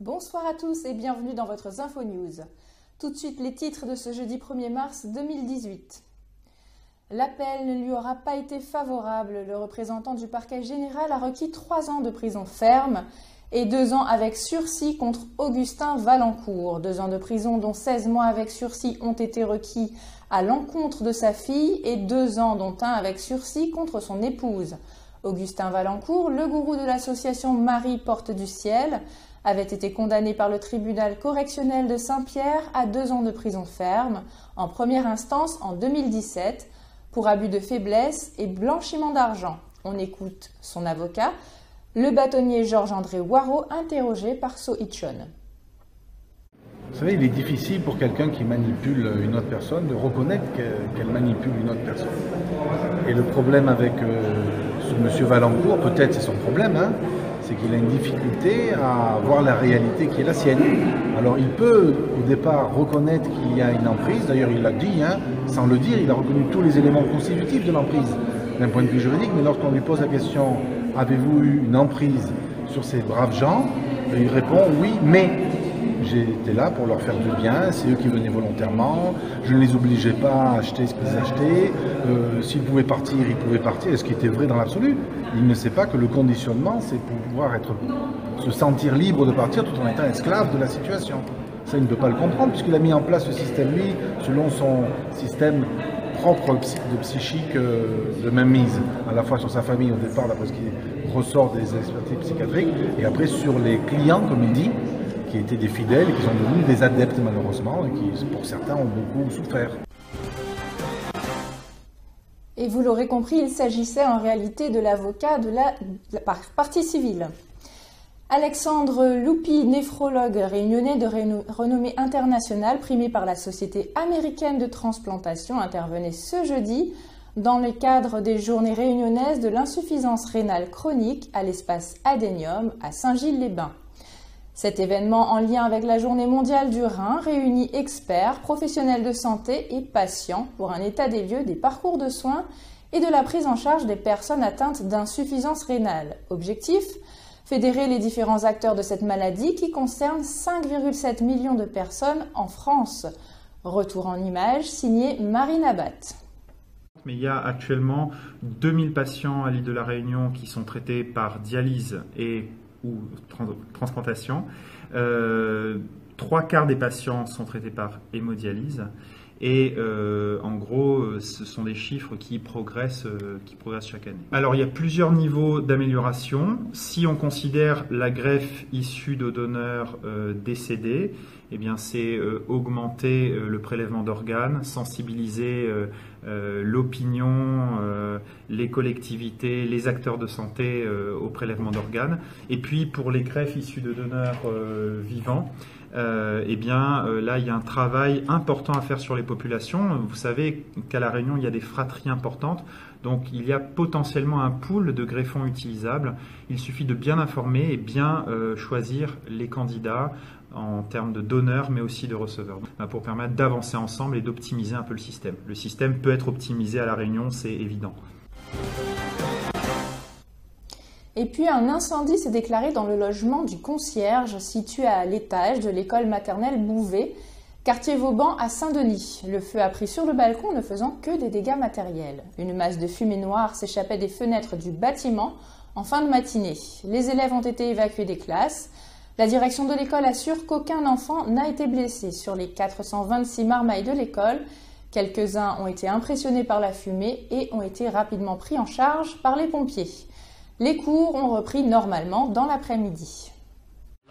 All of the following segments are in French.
Bonsoir à tous et bienvenue dans votre Info News. Tout de suite les titres de ce jeudi 1er mars 2018. L'appel ne lui aura pas été favorable. Le représentant du parquet général a requis 3 ans de prison ferme et 2 ans avec sursis contre Augustin Valencourt. 2 ans de prison dont 16 mois avec sursis ont été requis à l'encontre de sa fille et 2 ans dont 1 avec sursis contre son épouse. Augustin Valencourt, le gourou de l'association Marie Porte du Ciel, avait été condamné par le tribunal correctionnel de Saint-Pierre à 2 ans de prison ferme, en première instance en 2017, pour abus de faiblesse et blanchiment d'argent. On écoute son avocat, le bâtonnier Georges-André Waro, interrogé par So Hitchon. Vous savez, il est difficile pour quelqu'un qui manipule une autre personne de reconnaître qu'elle manipule une autre personne. Et le problème avec ce monsieur Valencourt, peut-être c'est son problème, c'est qu'il a une difficulté à voir la réalité qui est la sienne. Alors il peut au départ reconnaître qu'il y a une emprise, d'ailleurs il l'a dit, sans le dire, il a reconnu tous les éléments constitutifs de l'emprise d'un point de vue juridique, mais lorsqu'on lui pose la question « Avez-vous eu une emprise sur ces braves gens ?», il répond « Oui, mais… » J'étais là pour leur faire du bien, c'est eux qui venaient volontairement, je ne les obligeais pas à acheter ce qu'ils achetaient, s'ils pouvaient partir, ils pouvaient partir, et ce qui était vrai dans l'absolu. Il ne sait pas que le conditionnement, c'est pour pouvoir se sentir libre de partir tout en étant esclave de la situation. Ça, il ne peut pas le comprendre, puisqu'il a mis en place ce système, lui, selon son système propre de psychique de mainmise, à la fois sur sa famille au départ, d'après ce qui ressort des expertises psychiatriques, et après sur les clients, comme il dit, qui étaient des fidèles et qui sont devenus des adeptes malheureusement et qui pour certains ont beaucoup souffert. Et vous l'aurez compris, il s'agissait en réalité de l'avocat de la partie civile. Alexandre Loupi, néphrologue réunionnais de renommée internationale, primé par la Société américaine de transplantation, intervenait ce jeudi dans le cadre des journées réunionnaises de l'insuffisance rénale chronique à l'espace Adenium à Saint-Gilles-les-Bains. Cet événement en lien avec la Journée mondiale du Rhin réunit experts, professionnels de santé et patients pour un état des lieux des parcours de soins et de la prise en charge des personnes atteintes d'insuffisance rénale. Objectif : fédérer les différents acteurs de cette maladie qui concerne 5,7 millions de personnes en France. Retour en images, signé Marine Abat. Mais il y a actuellement 2000 patients à l'île de la Réunion qui sont traités par dialyse ou transplantation. 3/4 des patients sont traités par hémodialyse. Et en gros, ce sont des chiffres qui progressent chaque année. Alors, il y a plusieurs niveaux d'amélioration. Si on considère la greffe issue de donneurs décédés, eh bien, c'est augmenter le prélèvement d'organes, sensibiliser l'opinion, les collectivités, les acteurs de santé au prélèvement d'organes. Et puis, pour les greffes issues de donneurs vivants, eh bien, là, il y a un travail important à faire sur les populations. Vous savez qu'à La Réunion, il y a des fratries importantes. Donc, il y a potentiellement un pool de greffons utilisables. Il suffit de bien informer et bien choisir les candidats en termes de donneurs, mais aussi de receveurs, pour permettre d'avancer ensemble et d'optimiser un peu le système. Le système peut être optimisé à La Réunion, c'est évident. Et puis un incendie s'est déclaré dans le logement du concierge situé à l'étage de l'école maternelle Bouvet, quartier Vauban à Saint-Denis. Le feu a pris sur le balcon ne faisant que des dégâts matériels. Une masse de fumée noire s'échappait des fenêtres du bâtiment en fin de matinée. Les élèves ont été évacués des classes. La direction de l'école assure qu'aucun enfant n'a été blessé. Sur les 426 marmailles de l'école, quelques-uns ont été impressionnés par la fumée et ont été rapidement pris en charge par les pompiers. Les cours ont repris normalement dans l'après-midi.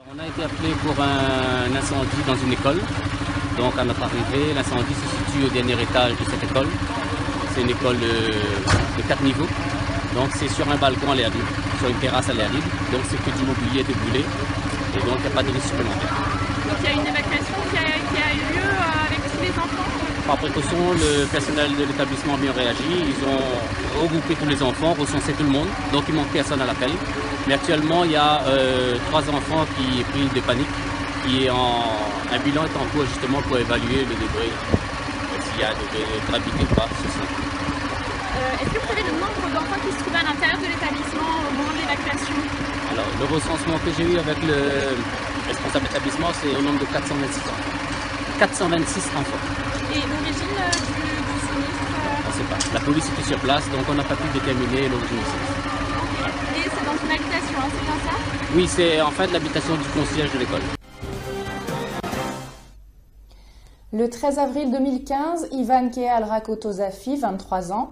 On a été appelé pour un incendie dans une école. Donc à notre arrivée, l'incendie se situe au dernier étage de cette école. C'est une école de 4 niveaux. Donc c'est sur un balcon à l'air libre, sur une terrasse à l'air libre. Donc c'est que du mobilier était brûlé. Et donc il n'y a pas de risque supplémentaire. Donc il y a une évacuation qui a eu lieu avec tous les enfants. Par précaution, le personnel de l'établissement a bien réagi. Ils ont regroupé tous les enfants, recensé tout le monde. Donc il ne manque personne à l'appel. Mais actuellement, il y a 3 enfants qui sont pris de panique. Un bilan est en cours justement pour évaluer le degré, s'il y a un degré de gravité ou pas. Est-ce que vous savez le nombre d'enfants qui se trouvaient à l'intérieur de l'établissement au moment de l'évacuation? Alors, le recensement que j'ai eu avec le responsable d'établissement, c'est au nombre de 426 enfants. 426 enfants. Et l'origine du sinistre? On ne sait pas. La police était sur place, donc on n'a pas pu déterminer l'origine du sinistre. Et c'est dans une habitation, hein, c'est bien ça? Oui, c'est en fait l'habitation du concierge de l'école. Le 13 avril 2015, Ivan Keal Rakotozafi, 23 ans,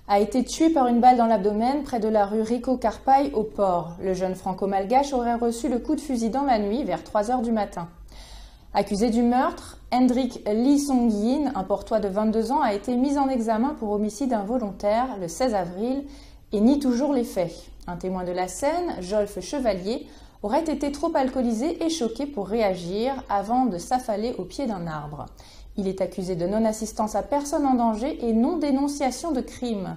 a été tué par une balle dans l'abdomen près de la rue Rico Carpaille au port. Le jeune franco-malgache aurait reçu le coup de fusil dans la nuit vers 3 h du matin. Accusé du meurtre, Hendrik Lee Song-yin, un portois de 22 ans, a été mis en examen pour homicide involontaire le 16 avril et nie toujours les faits. Un témoin de la scène, Jolphe Chevalier, aurait été trop alcoolisé et choqué pour réagir avant de s'affaler au pied d'un arbre. Il est accusé de non-assistance à personne en danger et non-dénonciation de crime.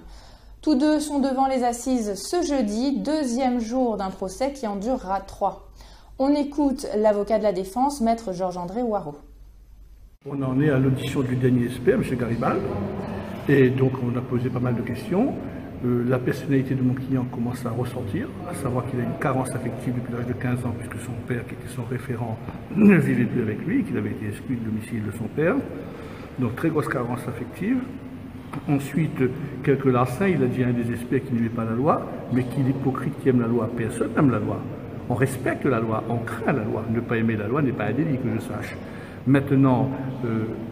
Tous deux sont devant les assises ce jeudi, deuxième jour d'un procès qui en durera 3. On écoute l'avocat de la défense, maître Georges-André Ouareau. On en est à l'audition du dernier expert, M. Garibald, et donc on a posé pas mal de questions. La personnalité de mon client commence à ressortir, à savoir qu'il a une carence affective depuis l'âge de 15 ans, puisque son père, qui était son référent, ne vivait plus avec lui, qu'il avait été exclu de domicile de son père. Donc très grosse carence affective. Ensuite, quelques larcins, il a dit à un des experts qu'il n'aimait pas la loi, mais qu'il est hypocrite qui aime la loi. Personne n'aime la loi. On respecte la loi, on craint la loi. Ne pas aimer la loi n'est pas un délit, que je sache. Maintenant,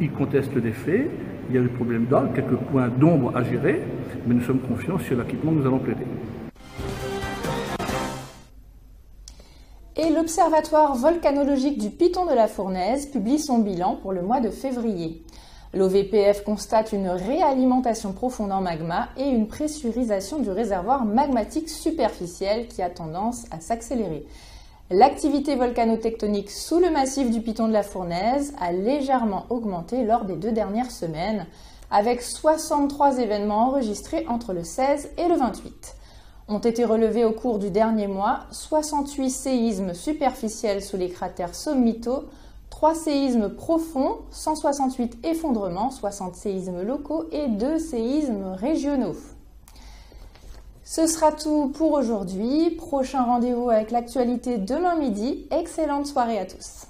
il conteste les faits, il y a des problèmes d'ordre, quelques points d'ombre à gérer, mais nous sommes confiants sur l'acquittement que nous allons plaider. Et l'Observatoire volcanologique du Piton de la Fournaise publie son bilan pour le mois de février. L'OVPF constate une réalimentation profonde en magma et une pressurisation du réservoir magmatique superficiel qui a tendance à s'accélérer. L'activité volcanotectonique sous le massif du Piton de la Fournaise a légèrement augmenté lors des 2 dernières semaines, avec 63 événements enregistrés entre le 16 et le 28. Ont été relevés au cours du dernier mois 68 séismes superficiels sous les cratères sommitaux, 3 séismes profonds, 168 effondrements, 60 séismes locaux et 2 séismes régionaux. Ce sera tout pour aujourd'hui. Prochain rendez-vous avec l'actualité demain midi. Excellente soirée à tous.